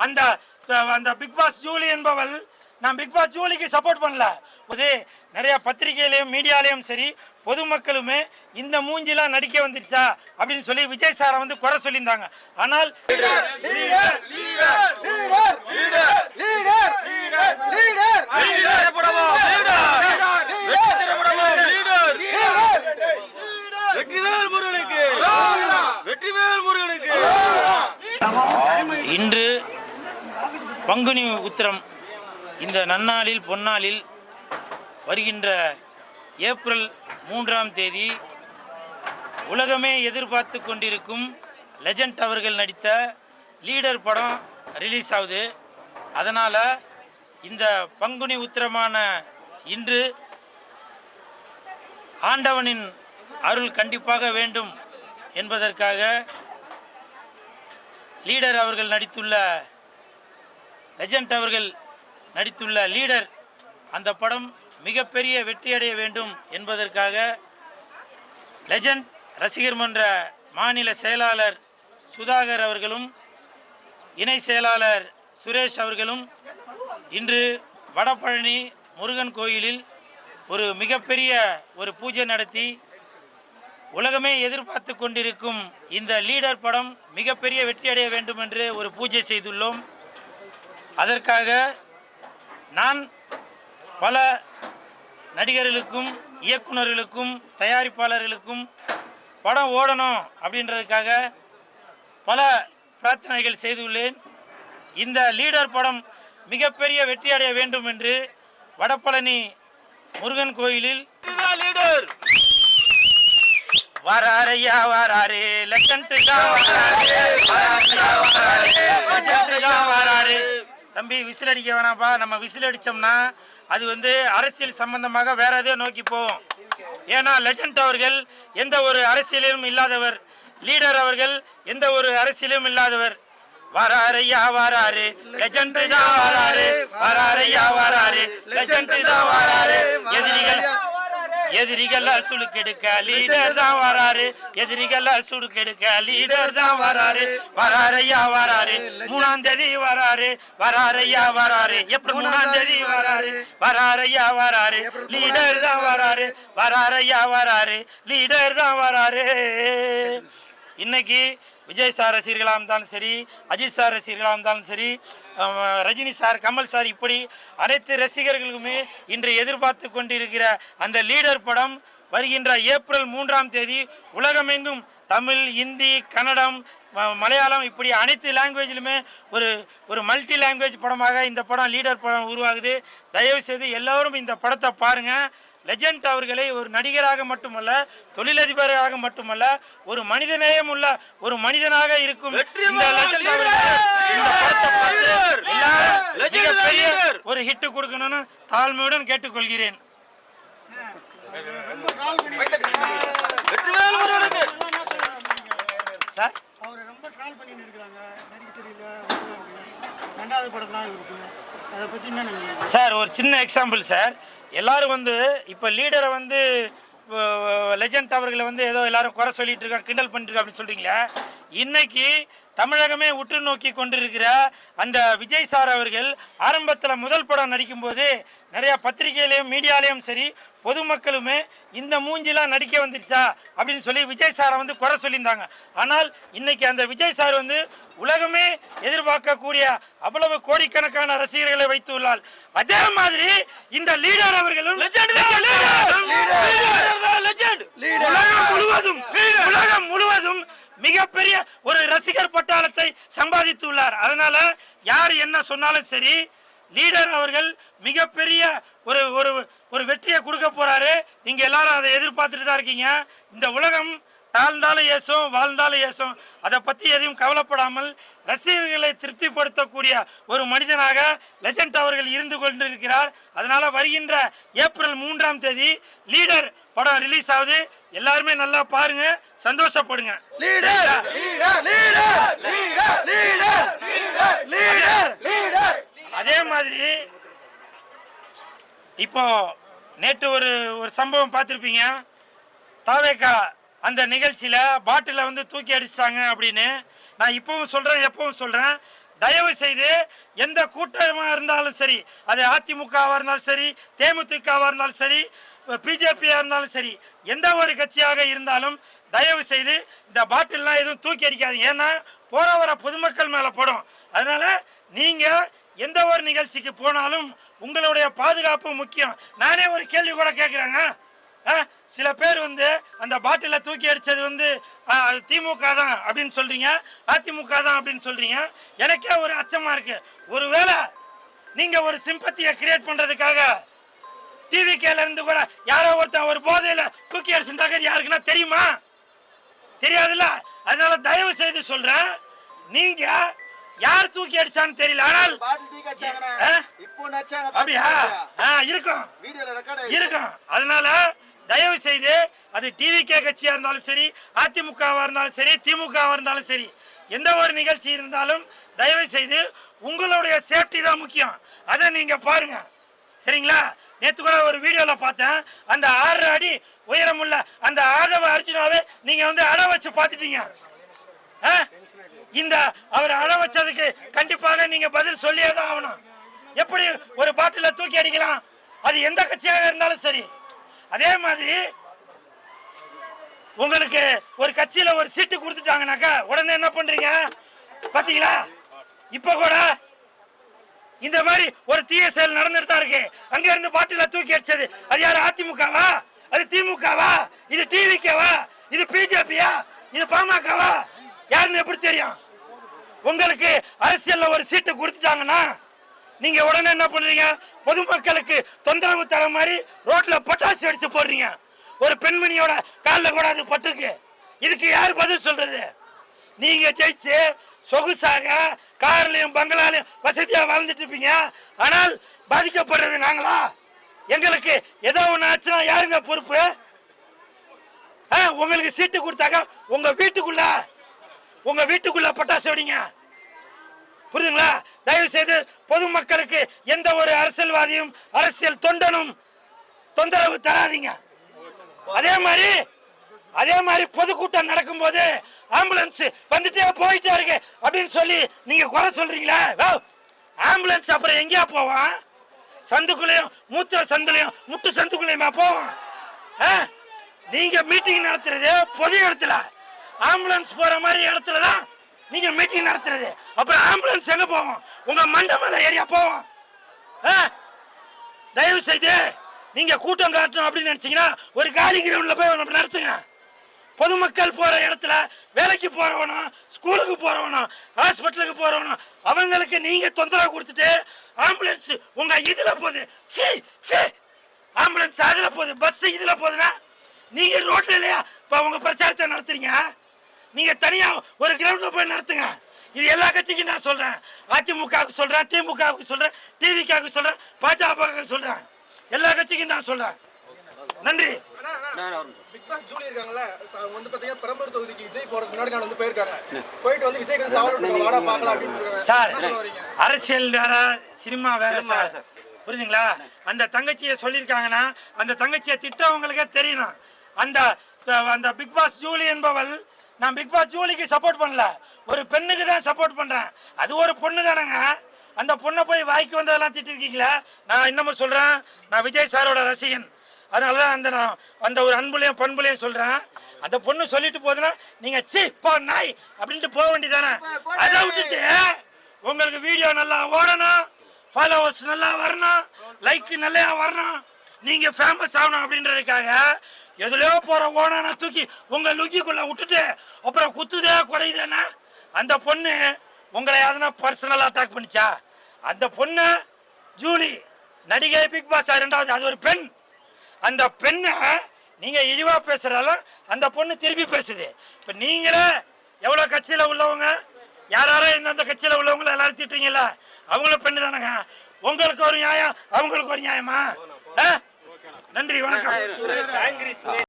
அந்த அந்த big pass Julie என்பவள் நான் பிக் பாஸ் ஜூலிக்கு சப்போர்ட் பண்ணல. இது நிறைய பத்திரிகையிலையும் மீடியாலையும் சரி பொதுமக்களுமே இந்த மூஞ்சிலாம் நடிக்க வந்துருச்சா அப்படின்னு சொல்லி விஜய் சாரை வந்து குறை சொல்லியிருந்தாங்க. ஆனால் இன்று பங்குனி உத்திரம் இந்த நன்னாளில் பொன்னாளில் வருகின்ற ஏப்ரல் 3ஆம் தேதி உலகமே எதிர்பார்த்து கொண்டிருக்கும் லெஜண்ட் அவர்கள் நடித்த லீடர் படம் ரிலீஸ் ஆகுது. அதனால் இந்த பங்குனி உத்திரமான இன்று ஆண்டவனின் அருள் கண்டிப்பாக வேண்டும் என்பதற்காக லீடர் அவர்கள் நடித்துள்ள லெஜண்ட் அவர்கள் நடித்துள்ள லீடர் அந்த படம் மிகப்பெரிய வெற்றியடைய வேண்டும் என்பதற்காக லெஜண்ட் ரசிகர் மன்ற மாநில செயலாளர் சுதாகர் அவர்களும் இணை செயலாளர் சுரேஷ் அவர்களும் இன்று வடபழனி முருகன் கோயிலில் ஒரு மிகப்பெரிய ஒரு பூஜை நடத்தி உலகமே எதிர்பார்த்து கொண்டிருக்கும் இந்த லீடர் படம் மிகப்பெரிய வெற்றியடைய வேண்டும் என்று ஒரு பூஜை செய்துள்ளோம். அதற்காக நான் பல நடிகர்களுக்கும் இயக்குநர்களுக்கும் தயாரிப்பாளர்களுக்கும் படம் ஓடணும் அப்படின்றதுக்காக பல பிரார்த்தனைகள் செய்துள்ளேன். இந்த லீடர் படம் மிகப்பெரிய வெற்றியடைய வேண்டும் என்று வடபழனி முருகன் கோயிலில் லீடர் வராரையா வராரே லெஜண்ட் வராரே. தம்பி விசில் அடிக்க வேணாம்ப்பா. நம்ம விசில் அடித்தோம்னா அது வந்து அரசியல் சம்பந்தமாக வேற எதையோ நோக்கி போவோம். ஏன்னா லெஜண்ட் அவர்கள் எந்த ஒரு அரசியலிலும் இல்லாதவர், லீடர் அவர்கள் எந்த ஒரு அரசியலும் இல்லாதவர். வராரையா வராரு லெஜண்ட் தான் வராரு, வராரையா வராரு லெஜண்ட் தான் வராரு. எதிரிகள் சுடுக்கெடுக்க லீடர் தான் வராரு, எதிரிகள் சுடுக்கெடுக்க லீடர் தான் வராரு. வராரையா வராரு 3ஆம் தேதி வராரு, வராரையா வராரு ஏப்ரல் 3ஆம் தேதி வராரு. வராரையா வராரு லீடர் தான் வராரு, வராரையா வராரு லீடர் தான் வராரு. இன்னைக்கு விஜய் சார் ரசிகர்களாக இருந்தாலும் சரி, அஜித் சார் ரசிகர்களாக இருந்தாலும் சரி, ரஜினி சார், கமல் சார், இப்படி அனைத்து ரசிகர்களுக்குமே இன்று எதிர்பார்த்து கொண்டிருக்கிற அந்த லீடர் படம் வருகின்ற ஏப்ரல் 3ஆம் தேதி உலகமெங்கும் தமிழ், இந்தி, கன்னடம், மலையாளம் இப்படி அனைத்து லாங்குவேஜிலுமே ஒரு மல்டி லாங்குவேஜ் படமாக இந்த படம் லீடர் படம் உருவாகுது. தயவுசெய்து எல்லோரும் இந்த படத்தை பாருங்கள். லெஜண்ட் அவர்களை ஒரு நடிகராக மட்டுமல்ல, தொழிலதிபராக மட்டுமல்ல, ஒரு மனிதநேயம் உள்ள ஒரு மனிதனாக இருக்கும் இந்த லெஜண்ட் இந்த படத்தை பார்த்து எல்லாரும் ஒரு ஹிட் கொடுக்கணும்னு தாழ்மையுடன் கேட்டுக்கொள்கிறேன். சார் அவரை ரொம்ப ட்ரால் பண்ணிட்டு இருக்காங்க, நடிக்க தெரியல, ரெண்டாவது படம்லாம் இருக்கு. அதை பற்றி என்ன நினைக்கிறீங்க சார்? ஒரு சின்ன எக்ஸாம்பிள் சார். எல்லாரும் வந்து இப்போ லீடரை வந்து லெஜண்ட் அவர்களை வந்து ஏதோ எல்லாரும் குறை சொல்லிட்டு இருக்காங்க, கிண்டல் பண்ணிட்டு இருக்காங்க அப்படின்னு சொல்றீங்களா? இன்னைக்கு தமிழகமே உற்று நோக்கி கொண்டிருக்கிற அந்த விஜய் சார் அவர்கள் ஆரம்பத்தில் முதல் படம் நடிக்கும்போது நிறைய பத்திரிகையிலையும் மீடியாலையும் சரி பொதுமக்களுமே இந்த மூஞ்சிலாம் நடிக்க வந்துருச்சா அப்படின்னு சொல்லி விஜய் சாரை வந்து குறை சொல்லியிருந்தாங்க. ஆனால் இன்னைக்கு அந்த விஜய் சார் வந்து உலகமே எதிர்பார்க்கக்கூடிய அவ்வளவு கோடிக்கணக்கான ரசிகர்களை வைத்துள்ளார். அதே மாதிரி இந்த லீடர் அவர்களும் உலகம் முழுவதும் மிகப்பெரிய ஒரு ரசிகர் பட்டாளத்தை சம்பாதித்துள்ளார். அதனால யார் என்ன சொன்னாலும் சரி, லீடர் அவர்கள் மிகப்பெரிய ஒரு வெற்றியை கொடுக்க போறாரு. நீங்க எல்லாரும் அதை எதிர்பார்த்துட்டு தான் இருக்கீங்க. இந்த உலகம் தாழ்ந்தாலும் ஏசும், வாழ்ந்தாலும் ஏசும். அதை பற்றி எதையும் கவலைப்படாமல் ரசிகர்களை திருப்திப்படுத்தக்கூடிய ஒரு மனிதனாக லெஜண்ட் அவர்கள் இருந்து கொண்டிருக்கிறார். அதனால வருகின்ற ஏப்ரல் 3ஆம் தேதி லீடர் படம் ரிலீஸ் ஆகுது. எல்லாருமே நல்லா பாருங்க, சந்தோஷப்படுங்க. அதே மாதிரி இப்போ நேற்று ஒரு சம்பவம் பார்த்துருப்பீங்க. தாவேகா அந்த நிகழ்ச்சியில் பாட்டிலை வந்து தூக்கி அடிச்சிட்டாங்க அப்படின்னு. நான் இப்பவும் சொல்கிறேன், எப்பவும் சொல்கிறேன், தயவு செய்து எந்த கூட்டமாக இருந்தாலும் சரி, அது அதிமுகவாக இருந்தாலும் சரி, தேமுதிகவாக இருந்தாலும் சரி, பிஜேபியாக இருந்தாலும் சரி, எந்த ஒரு கட்சியாக இருந்தாலும் தயவு செய்து இந்த பாட்டில்லாம் எதுவும் தூக்கி அடிக்காதீங்க. ஏன்னா போற வர பொதுமக்கள் மேலே படும். அதனால நீங்கள் எந்த ஒரு நிகழ்ச்சிக்கு போனாலும் உங்களுடைய பாதுகாப்பு முக்கியம். நானே ஒரு கேள்வி கூட கேட்குறேங்க. சில பேர் வந்து அந்த பாட்டிலை தூக்கி அடித்தது திமுக தான் அப்படின்னு சொல்கிறீங்க, அதிமுக தான் அப்படின்னு சொல்கிறீங்க. எனக்கே ஒரு அச்சமாக இருக்குது. ஒருவேளை நீங்கள் ஒரு சிம்பத்தியை கிரியேட் பண்ணுறதுக்காக டிவிகேல இருந்து கூட யாரோ ஒருத்தன் ஒரு போதையில் தூக்கி அடிச்சிருந்தாங்க, யாருக்குன்னா தெரியுமா? தெரியாதுல்ல. அதனால தயவு செய்து சொல்கிறேன், நீங்கள் யார் தூக்கி அடிச்சான்னு தெரியல. ஆனால் அப்படியா இருக்கும் இருக்கும். அதனால தயவு செய்து அது டிவிகே கட்சியா இருந்தாலும் சரி, அதிமுகவா இருந்தாலும் சரி, திமுகவா இருந்தாலும் சரி, எந்த ஒரு நிகழ்ச்சி இருந்தாலும் தயவு செய்து உங்களுடைய சேஃப்டி தான் முக்கியம். அதை நீங்க பாருங்க, சரிங்களா? நேற்று கூட ஒரு வீடியோல பார்த்தேன், அந்த 6 அடி உயரமுள்ள அந்த ஆதவ அர்ஜுனாவை நீங்க அட வச்சு பார்த்துட்டீங்க. இந்த அவர் அழ வச்சதுக்கு கண்டிப்பாக நீங்க பதில் சொல்லியே தான் ஆகணும். எப்படி ஒரு பாட்டில தூக்கி அடிக்கலாம்? அது எந்த கட்சியாக இருந்தாலும் சரி. அதே மாதிரி உங்களுக்கு ஒரு கட்சியில ஒரு சீட்டு கொடுத்துட்டாங்கனாக்கா உடனே என்ன பண்றீங்க பாத்தீங்களா? இப்ப கூட இந்த மாதிரி ஒரு தீய செயல் நடந்துட்டு தான் இருக்கு. அங்க இருந்து பாட்டில தூக்கி அடிச்சது அது யாரு? அதிமுகவா? அது திமுகவா? இது டிவிகேவா? இது பிஜேபியா? இது பாமகவா? யாருன்னு எப்படி தெரியும்? உங்களுக்கு அரசியல்ல ஒரு சீட்டு கொடுத்துட்டாங்கன்னா நீங்க உடனே என்ன பண்றீங்க? பொதுமக்களுக்கு தொந்தரவு தர மாதிரி ரோட்ல பட்டாசு அடிச்சு போடுறீங்க. ஒரு பெண்மணியோட காலில் கூட அது பட்டிருக்கு. இதுக்கு யார் பதில் சொல்றது? நீங்க ஜெயிச்சு சொகுசாக கார்லயும் பங்களாலையும் வசதியா வாழ்ந்துட்டு இருப்பீங்க. ஆனால் பாதிக்கப்படுறது நாங்களா? எங்களுக்கு ஏதோ ஒண்ணு ஆச்சுன்னா யாருங்க பொறுப்பு? உங்களுக்கு சீட்டு கொடுத்தாக்க உங்க வீட்டுக்குள்ள பட்டாசு வெடிங்க. புரியுதுங்களா? தயவு செய்து பொதுமக்களுக்கு எந்த ஒரு அரசியல்வாதியும் அரசியல் தொண்டனும் தொந்தரவு தராதீங்க. அதே மாதிரி பொதுக்கூட்டம் நடக்கும் போது ஆம்புலன்ஸ் வந்துட்டே போயிட்டே இருக்கு அப்படின்னு சொல்லி நீங்க குறை சொல்றீங்களா? ஆம்புலன்ஸ் அப்புறம் எங்கேயா போவான்? சந்துக்குள்ளேயும் மூத்த சந்துலையும் முட்டு சந்துக்குள்ளேயுமா போவான்? நீங்க மீட்டிங் நடத்துறது பொது இடத்துல, ஆம்புலன்ஸ் போற மாதிரி இடத்துல தான் நீங்க மீட்டிங் நடத்துறது. அப்புறம் ஆம்புலன்ஸ் எங்க போவோம்? உங்க மண்டபல ஏரியா போவோம். தயவு செய்து நீங்க கூட்டம் காட்டணும் அப்படின்னு நினைச்சீங்கன்னா ஒரு காலி கிரவுண்ட்ல போய் நடத்துங்க. பொதுமக்கள் போற இடத்துல, வேலைக்கு போறவனும், ஸ்கூலுக்கு போறவனும், ஹாஸ்பிட்டலுக்கு போறவனும், அவங்களுக்கு நீங்க தொந்தரவு கொடுத்துட்டு ஆம்புலன்ஸ் உங்க இதுல போகுது, ஆம்புலன்ஸ் அதுல போகுது, பஸ் இதுல போகுதுன்னா நீங்க ரோட்ல இல்லையா உங்க பிரச்சாரத்தை நடத்துறீங்க? நீங்க தனியா ஒரு கிரவுண்ட்ல போய் நடத்துங்க. இது எல்லா கட்சிக்கும் நான் சொல்றேன். அதிமுகவுக்கு சொல்றேன், திமுகவுக்கு சொல்றேன், டிவிக்கு சொல்றேன், பாஜகவுக்கு சொல்றேன், எல்லா கட்சிக்கும் நான் சொல்றேன். நன்றி. பிக் பாஸ் ஜூலி இருக்காங்கல்ல, பாத்தீங்கன்னா பெரம்பலூர் தொகுதிக்கு விஜய் போறதுக்கு முன்னாடி நான் போயிருக்காங்க. போயிட்டு விஜய்க்கு சவால் விட்டு வாடா பார்க்கலாம் அப்படின்னு சார். அரசியல் வேற, சினிமா வேற சார். புரியுதுங்களா? அந்த தங்கச்சியை சொல்லியிருக்காங்கன்னா அந்த தங்கச்சியை திட்டவங்களுக்கே தெரியணும். அந்த பிக் பாஸ் ஜூலி என்பவள், நான் பிக் பாஸ் ஜூலிக்கு சப்போர்ட் பண்ணல, ஒரு பெண்ணுக்கு தான் சப்போர்ட் பண்றேன். அது ஒரு பொண்ணு தானேங்க. அந்த பொண்ணை போய் வாய்க்கு வந்ததெல்லாம் திட்டிருக்கீங்களா? நான் இன்னமும் சொல்றேன், நான் விஜய் சாரோட ரசிகன். அதனாலதான் நான் அந்த ஒரு அன்புலையும் பண்புலையும் சொல்றேன். அந்த பொண்ணு சொல்லிட்டு போகுதுன்னா நீங்க நாய் அப்படின்ட்டு போக வேண்டியதானே. அதை விட்டுட்டு உங்களுக்கு வீடியோ நல்லா ஓடணும், ஃபாலோவர்ஸ் நல்லா வரணும், லைக் நல்லா வரணும், நீங்க ஃபேமஸ் ஆகணும் அப்படின்றதுக்காக எதுலையோ போற ஓனான தூக்கி உங்க லுக்கிக்குள்ள விட்டுட்டு அப்புறம் குத்துதே குறையுதுன்னா அந்த பொண்ணு உங்களை யாருன்னா பர்சனலா அட்டாக் பண்ணிச்சா? அந்த பொண்ணு ஜூலி நடிகை, பிக் பாஸ் 2வது, அது ஒரு பெண். அந்த பெண்ணை நீங்க இழிவா பேசுறாலும் அந்த பொண்ணு திருப்பி பேசுது. இப்ப நீங்களே எவ்வளவு கட்சியில உள்ளவங்க, யாராரோ எந்தெந்த கட்சியில உள்ளவங்கள எல்லாரும் திட்டுறீங்கல்ல, அவங்களும் பெண்ணு தானங்க. உங்களுக்கு ஒரு நியாயம், அவங்களுக்கு ஒரு நியாயமா? நன்றி, வணக்கம்.